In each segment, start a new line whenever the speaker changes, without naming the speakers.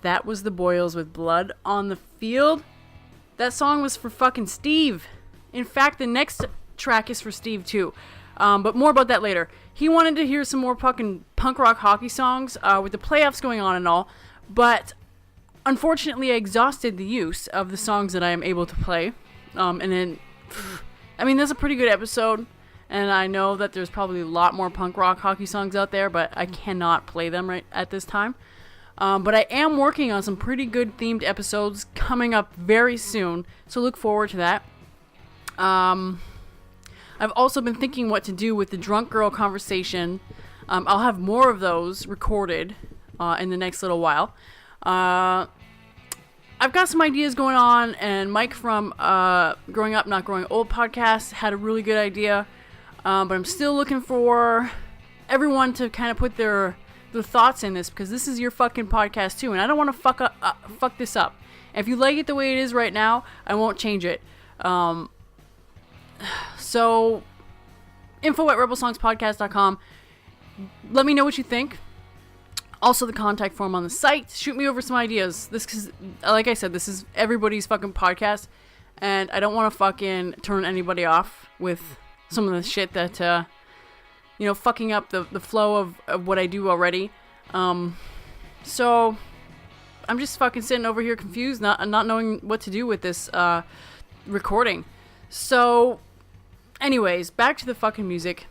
That was the Boyles with Blood on the Field. That song was for fucking Steve. In fact, the next track is for Steve too. But more about that later. He wanted to hear some more fucking punk rock hockey songs with the playoffs going on and all. But unfortunately, I exhausted the use of the songs that I am able to play. And then, I mean, that's a pretty good episode. And I know that there's probably a lot more punk rock hockey songs out there, but I cannot play them right at this time. But I am working on some pretty good themed episodes coming up very soon, so look forward to that. I've also been thinking what to do with the drunk girl conversation. I'll have more of those recorded in the next little while. I've got some ideas going on, and Mike from Growing Up Not Growing Old podcast had a really good idea, but I'm still looking for everyone to kind of put their thoughts in this, because this is your fucking podcast too, and I don't want to fuck this up. If you like it the way it is right now, I won't change it. So info@rebelsongspodcast.com. Let me know what you think. Also, the contact form on the site. Shoot me over some ideas. This, cause, like I said, this is everybody's fucking podcast, and I don't want to fucking turn anybody off with some of the shit that fucking up the flow of what I do already. So I'm just fucking sitting over here confused, not knowing what to do with this recording. So anyways, back to the fucking music.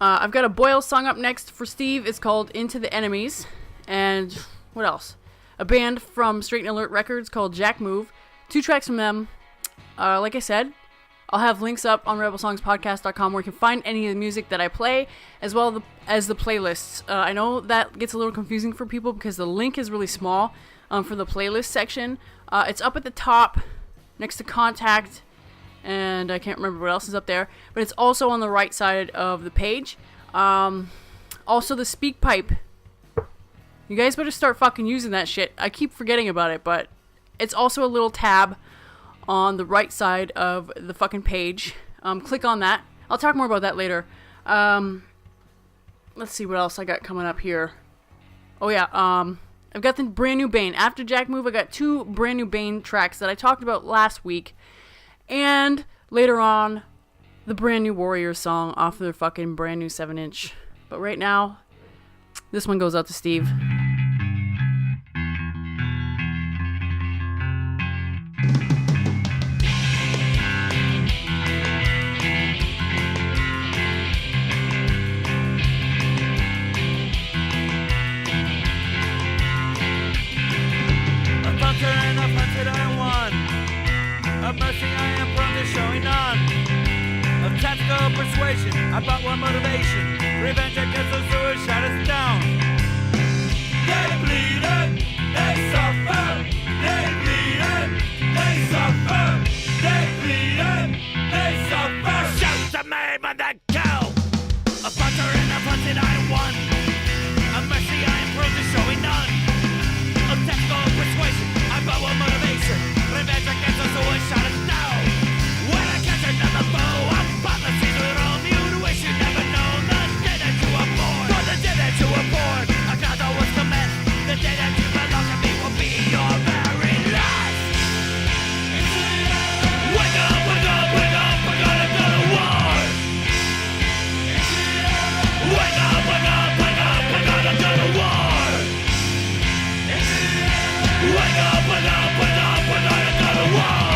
I've got a Boyle song up next for Steve. It's called Into the Enemies. And what else? A band from Straight and Alert Records called Jack Move. 2 tracks from them. Like I said, I'll have links up on rebelsongspodcast.com where you can find any of the music that I play, as well as the playlists. I know that gets a little confusing for people because the link is really small for the playlist section. It's up at the top next to Contact, and I can't remember what else is up there, but it's also on the right side of the page. Also the speak pipe. You guys better start fucking using that shit. I keep forgetting about it, but it's also a little tab on the right side of the fucking page. Click on that. I'll talk more about that later. Let's see what else I got coming up here. Oh yeah, I've got the brand new Bane. After Jack Move, I got 2 brand new Bane tracks that I talked about last week. And later on, the brand new Warriors song off their fucking brand new 7-inch. But right now, this one goes out to Steve.
Of mercy I am prone to showing none. Of tactical persuasion I bought one motivation. Revenge against those who have shot us down. They bleeding, they suffer. They bleeding, they suffer. They bleeding, they suffer. Shout to me but they kill. A puncher and a punted I won. Of mercy I am prone to showing none. Of tactical persuasion I bought one motivation. Revenge against those who have shot us down. When I catch another foe, I'm policies with all new. Wish you never known the day that you were born. For the day that you were born, a cloud always commenced. The day that you belong to me will be your very last. Wake up, wake up, wake up, we're gonna go to war. Wake up, wake up, wake up, we're gonna go to war. Wake up, wake up, wake up, we're gonna go to war.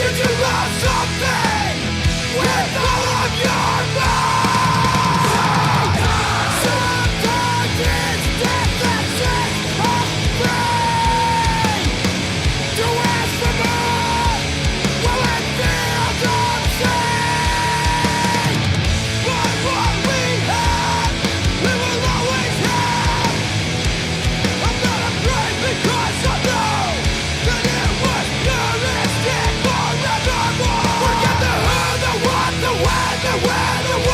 Did you love something with all of your might? Sometimes it's death that sets us free. To ask for more will it feel obscene? But what we have, we will always have. I'm not afraid because I know that it was puristic forevermore. Forget the who, the what, the when, the where, the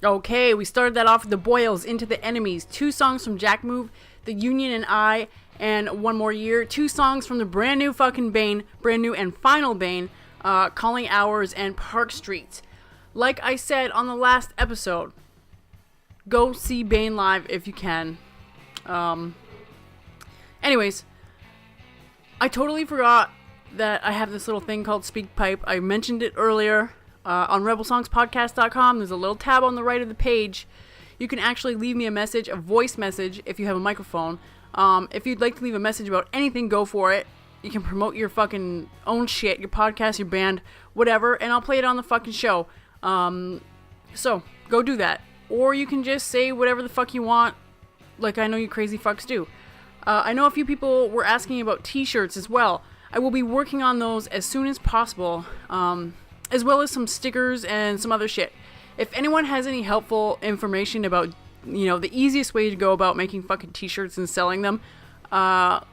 Okay, we started that off with the Boyles, Into the Enemies. 2 songs from Jack Move, The Union and I, and One More Year. 2 songs from the brand new fucking Bane, brand new and final Bane, Calling Hours and Park Street. Like I said on the last episode, go see Bane live if you can. Anyways, I totally forgot that I have this little thing called SpeakPipe. I mentioned it earlier. On rebelsongspodcast.com, there's a little tab on the right of the page. You can actually leave me a message, a voice message, if you have a microphone. If you'd like to leave a message about anything, go for it. You can promote your fucking own shit, your podcast, your band, whatever, and I'll play it on the fucking show. So, go do that. Or you can just say whatever the fuck you want, like I know you crazy fucks do. I know a few people were asking about t-shirts as well. I will be working on those as soon as possible. As well as some stickers and some other shit. If anyone has any helpful information about, the easiest way to go about making fucking t-shirts and selling them, I'm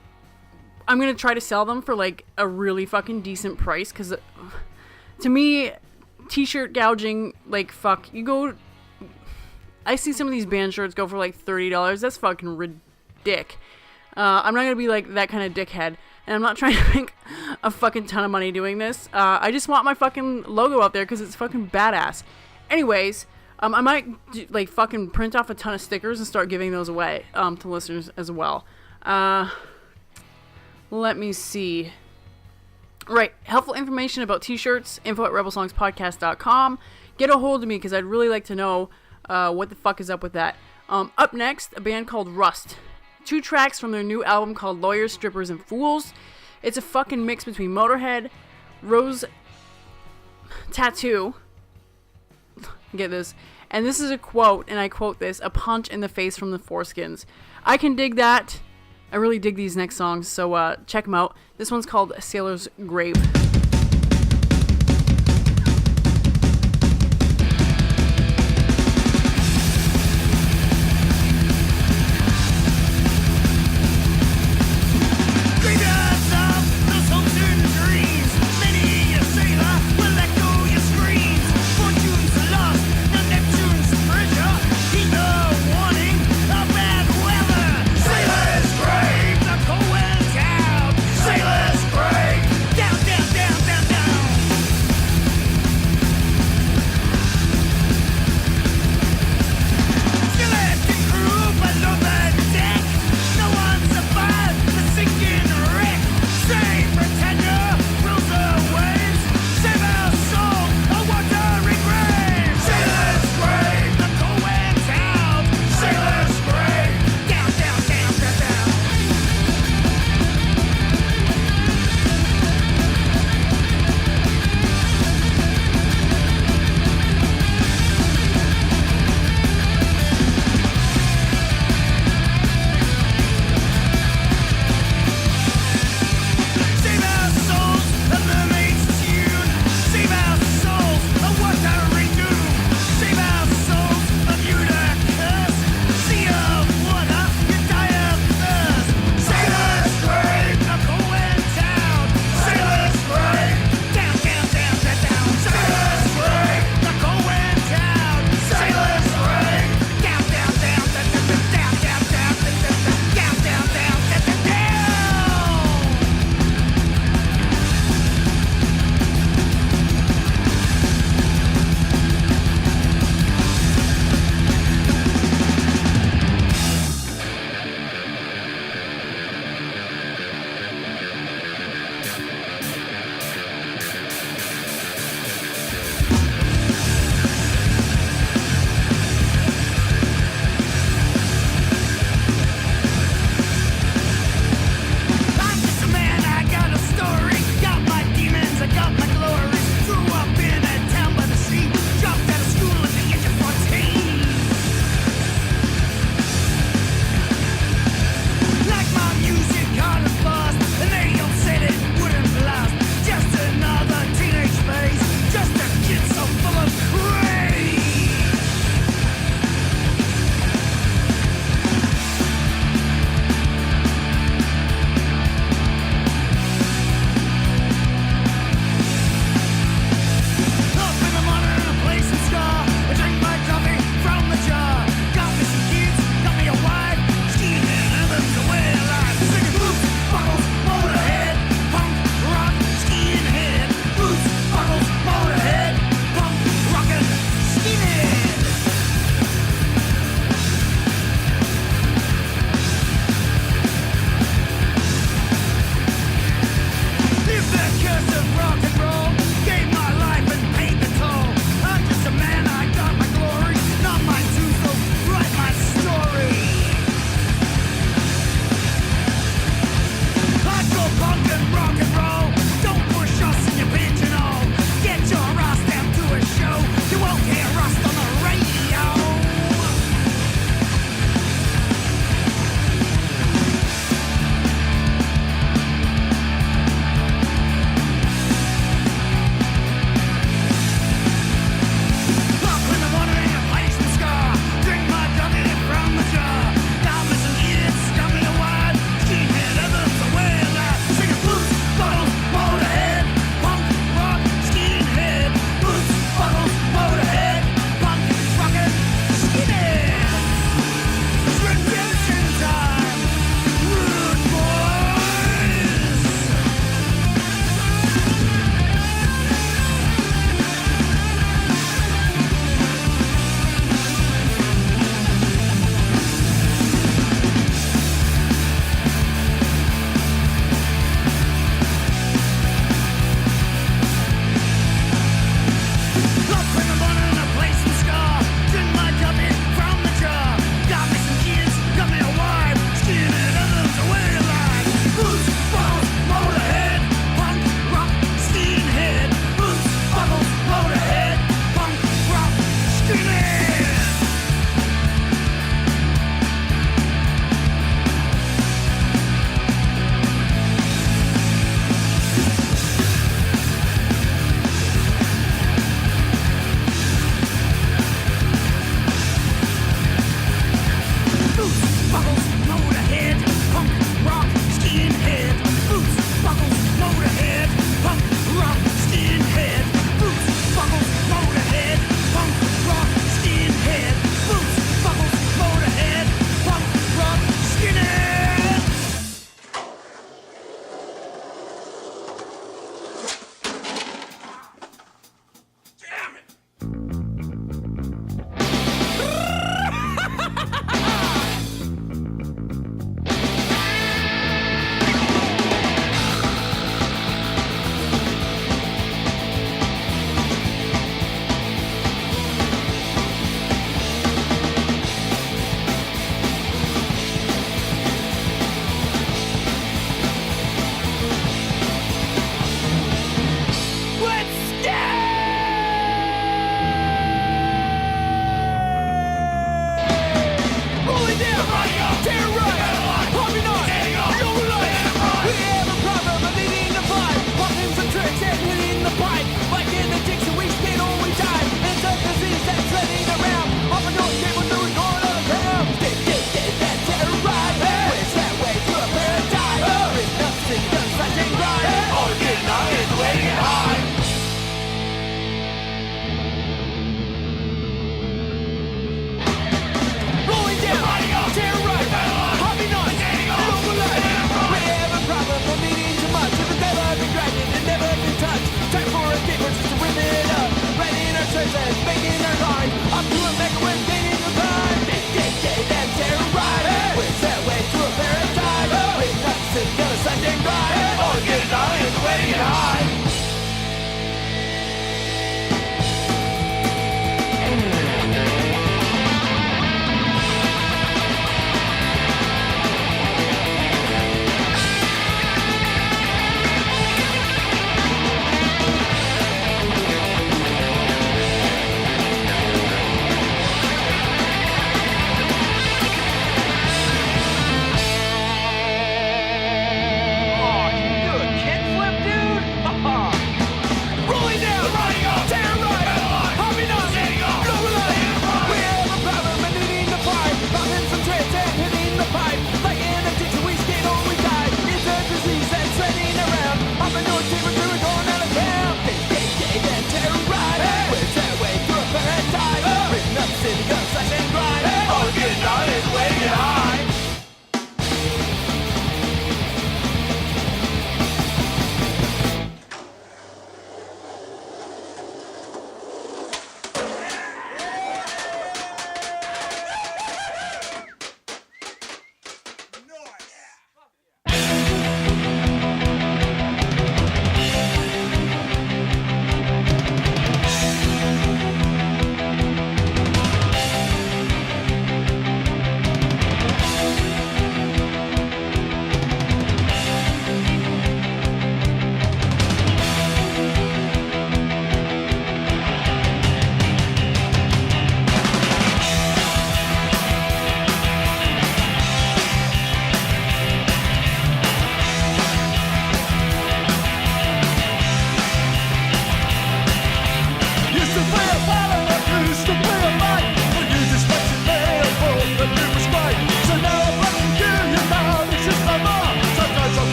gonna try to sell them for, like, a really fucking decent price, because, to me, t-shirt gouging, like, fuck, I see some of these band shirts go for, like, $30, that's fucking ridiculous. I'm not gonna be, like, that kind of dickhead. And I'm not trying to make a fucking ton of money doing this. I just want my fucking logo out there because it's fucking badass. Anyways, I might fucking print off a ton of stickers and start giving those away to listeners as well. Let me see. Right, helpful information about t-shirts, info@rebelsongspodcast.com. Get a hold of me because I'd really like to know what the fuck is up with that. Up next, a band called Rust. 2 tracks from their new album called Lawyers, Strippers, and Fools. It's a fucking mix between Motorhead, Rose Tattoo, get this, and this is a quote, and I quote this, a punch in the face from the Foreskins. I can dig that. I really dig these next songs, so check them out. This one's called Sailor's Grave.
Sailor's grave, down, down, down.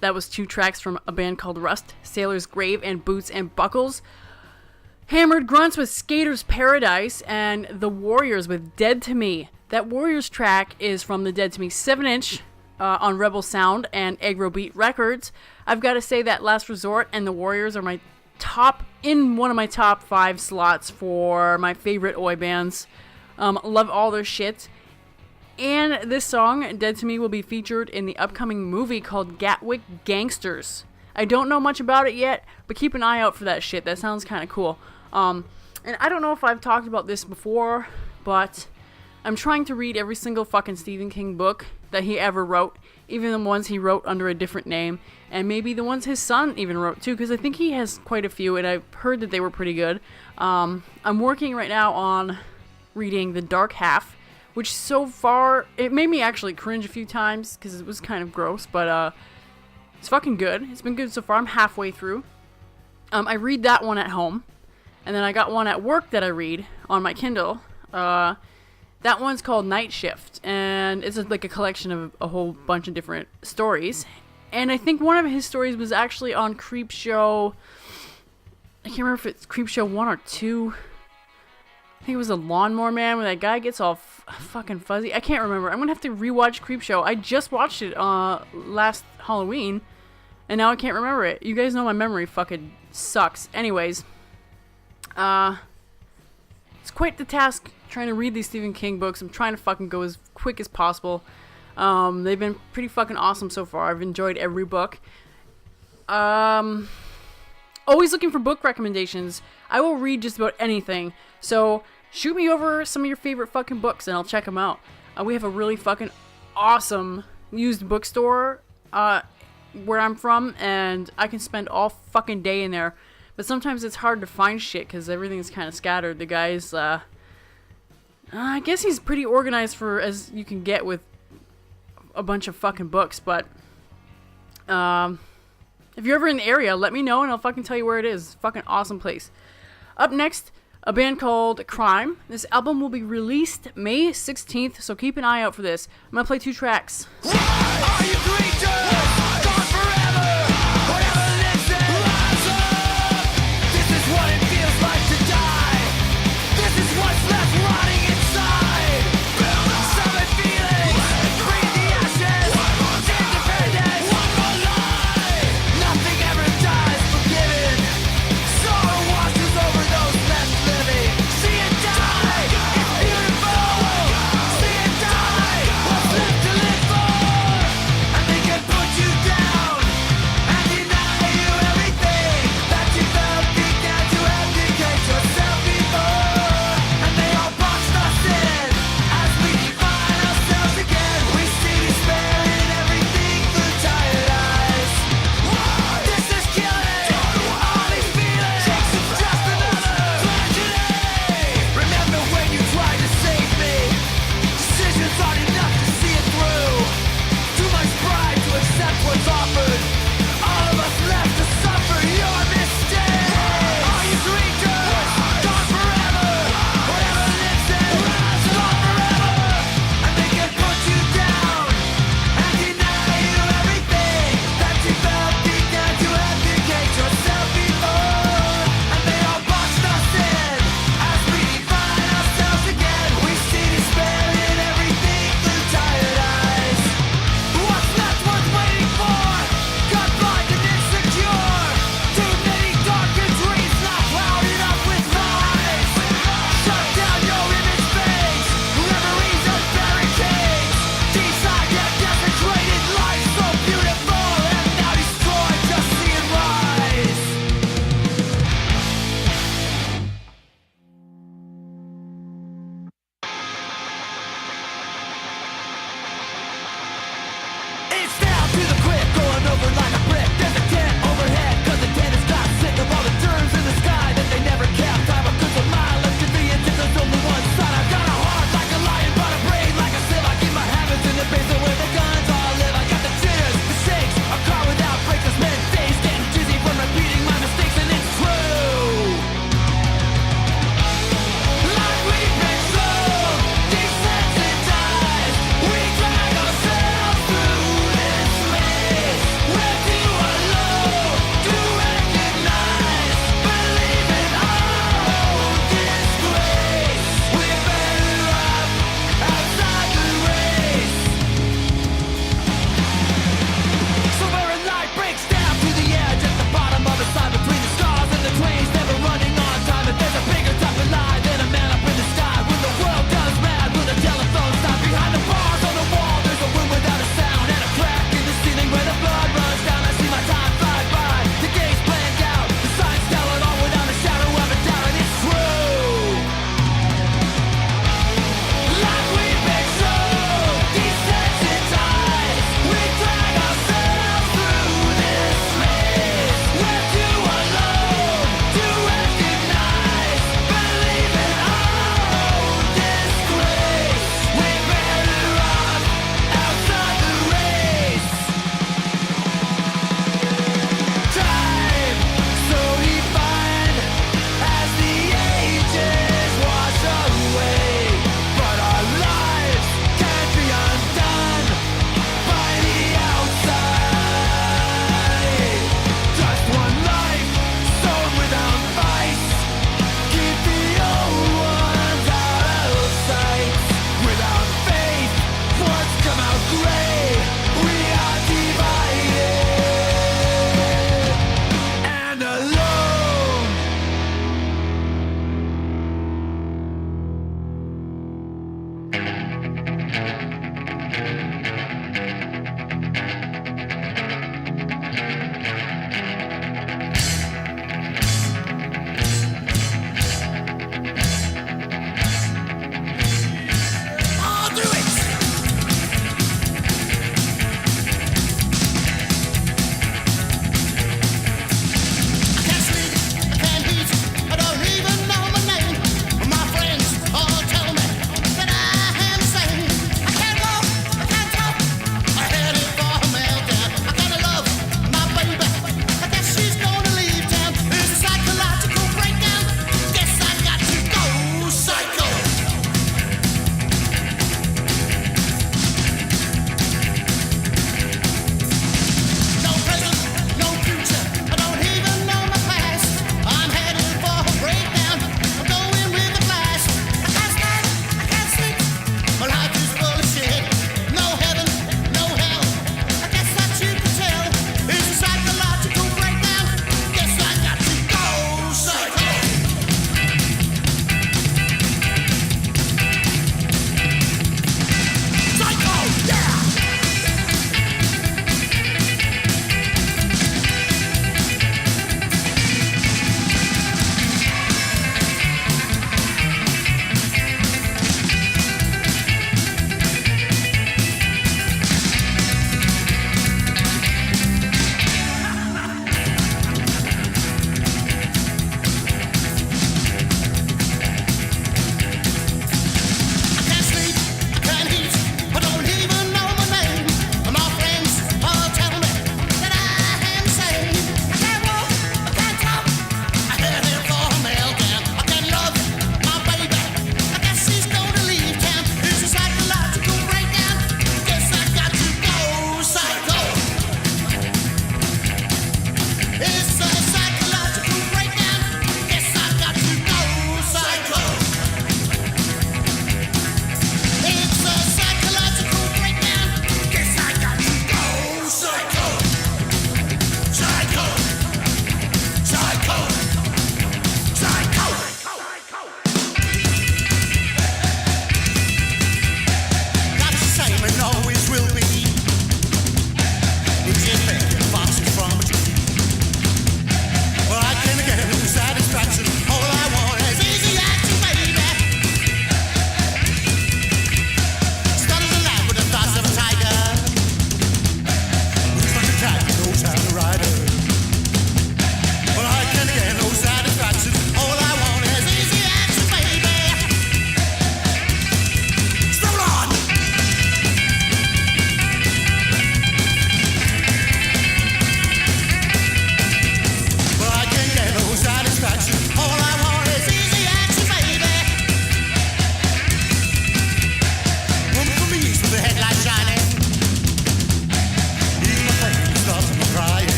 That was 2 tracks from a band called Rust, Sailor's Grave, and Boots and Buckles. Hammered Grunts with Skater's Paradise, and The Warriors with Dead to Me. That Warriors track is from the Dead to Me 7-inch on Rebel Sound and Aggro Beat Records. I've got to say that Last Resort and The Warriors are one of my top 5 slots for my favorite Oi bands. Love all their shit. And this song, Dead to Me, will be featured in the upcoming movie called Gatwick Gangsters. I don't know much about it yet, but keep an eye out for that shit. That sounds kind of cool. And I don't know if I've talked about this before, but I'm trying to read every single fucking Stephen King book that he ever wrote, even the ones he wrote under a different name, and maybe the ones his son even wrote too, because I think he has quite a few, and I've heard that they were pretty good. I'm working right now on reading The Dark Half, which so far, it made me actually cringe a few times, because it was kind of gross, but it's fucking good. It's been good so far. I'm halfway through. I read that one at home, and then I got one at work that I read on my Kindle. That one's called Night Shift, and it's like a collection of a whole bunch of different stories. And I think one of his stories was actually on Creepshow. I can't remember if it's Creepshow 1 or 2. I think it was a Lawnmower Man where that guy gets all fucking fuzzy. I can't remember. I'm going to have to rewatch Creepshow. I just watched it last Halloween, and now I can't remember it. You guys know my memory fucking sucks. Anyways, it's quite the task trying to read these Stephen King books. I'm trying to fucking go as quick as possible. They've been pretty fucking awesome so far. I've enjoyed every book. Always looking for book recommendations. I will read just about anything. So shoot me over some of your favorite fucking books and I'll check them out. We have a really fucking awesome used bookstore where I'm from, and I can spend all fucking day in there. But sometimes it's hard to find shit because everything's kind of scattered. The guy's, I guess he's pretty organized for as you can get with a bunch of fucking books. But if you're ever in the area, let me know and I'll fucking tell you where it is. Fucking awesome place. Up next, a band called Crime. This album will be released May 16th, so keep an eye out for this. I'm gonna play 2 tracks.
Why are you creatures gone forever? Whatever lives and rise up. This is what it feels like to die. This is what's left rotting inside. Summon feelings, breathe the ashes. Independence, one more life. Nothing ever dies forgiven. Sorrow washes over those left living. See it die, it's beautiful. See it die, what's left to live for? And they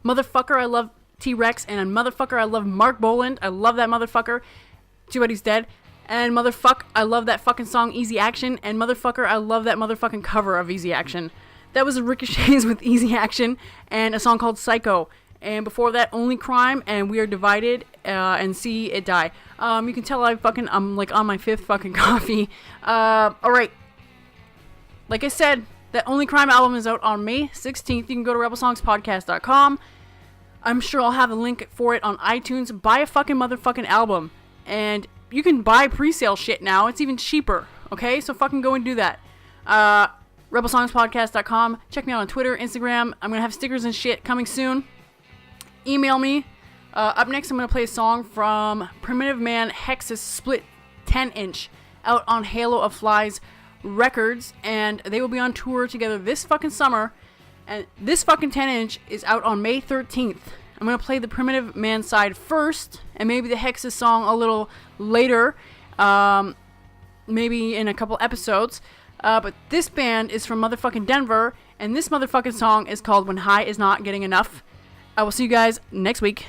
Motherfucker, I love T-Rex. And motherfucker, I love Mark Boland. I love that motherfucker. Too bad he's dead. And motherfuck, I love that fucking song Easy Action. And motherfucker, I love that motherfucking cover of Easy Action. That was Ricochets with Easy Action and a song called Psycho. And before that, Only Crime and We Are Divided and See It Die. You can tell I'm like on my 5th fucking coffee. Alright. Like I said, that Only Crime album is out on May 16th. You can go to rebelsongspodcast.com. I'm sure I'll have a link for it on iTunes. Buy a fucking motherfucking album. And you can buy pre-sale shit now. It's even cheaper. Okay? So fucking go and do that. rebelsongspodcast.com. Check me out on Twitter, Instagram. I'm going to have stickers and shit coming soon. Email me. Up next, I'm going to play a song from Primitive Man Hex's split 10-inch out on Halo of Flies Records, and they will be on tour together this fucking summer, and this fucking 10-inch is out on May 13th. I'm going to play the Primitive Man side first, and maybe the Hex's song a little later, maybe in a couple episodes, but this band is from motherfucking Denver, and this motherfucking song is called When High Is Not Getting Enough. I will see you guys next week.